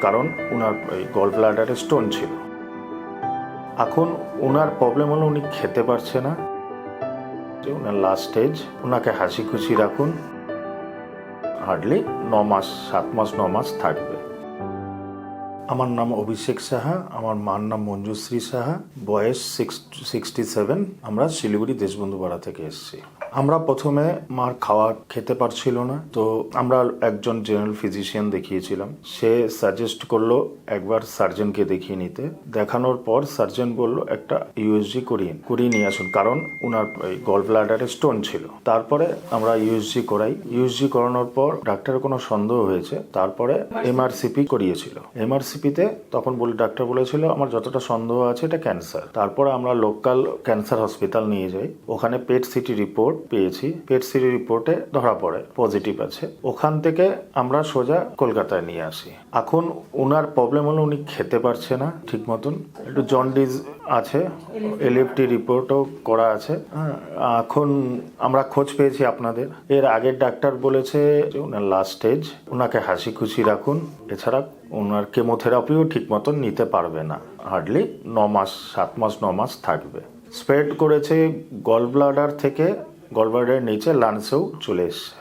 কারণ ওনার গল ব্লাডারে স্টোন ছিল। এখন ওনার প্রবলেম হলো উনি খেতে পারছে না, ওনার লাস্ট স্টেজ। ওনাকে হাসি খুশি রাখুন, হার্ডলি 7 মাস 9 মাস থাকবে। আমার নাম অভিষেক সাহা, আমার মার নাম মঞ্জুশ্রী সাহা, বয়স 67। আমরা শিলিগুড়ি দেশবন্ধু পাড়া থেকে এসেছি। আমরা প্রথমে মার খাওয়া খেতে পারছিল না, তো আমরা একজন জেনারেল ফিজিশিয়ান দেখিয়েছিলাম। সে সাজেস্ট করলো একবার সার্জনকে দেখিয়ে নিতে। দেখানোর পর সার্জন বলল একটা ইউএসজি করিয়ে নিয়ে আসুন, কারণ ওনার গল ব্লাডারে স্টোন ছিল। তারপরে আমরা ইউএসজি করাই। ইউএসজি করানোর পর ডাক্তারের কোনো সন্দেহ হয়েছে, তারপরে এমআরসিপি করিয়েছিল। এমআরসিপিতে তখন ডাক্তার বলেছিল আমার যতটা সন্দেহ আছে এটা ক্যান্সার। তারপরে আমরা লোকাল ক্যান্সার হসপিটাল নিয়ে যাই, ওখানে পেট সিটি রিপোর্ট পেয়েছি। পেট সিটি রিপোর্টে ধরা পড়ে পজিটিভ আছে। ওখান থেকে আমরা সোজা কলকাতায় নিয়ে আসি। এখন ওনার প্রবলেম হলো উনি খেতে পারছে না ঠিক মতন, একটু জন্ডিস আছে, এলএফটি রিপোর্টও করা আছে। এখন আমরা খোঁজ পেয়েছি আপনাদের। এর আগের ডাক্তার বলেছে যে ওনার লাস্ট স্টেজ, ওনাকে হাসি খুশি রাখুন। এছাড়া ওনার কেমোথেরাপিও ঠিক মতন নিতে পারবে না, হার্ডলি 7 মাস 9 মাস থাকবে। স্প্রেড করেছে গল ব্লাডার থেকে, গল ব্লাডারের নিচে লাংসেও চলে এসছে।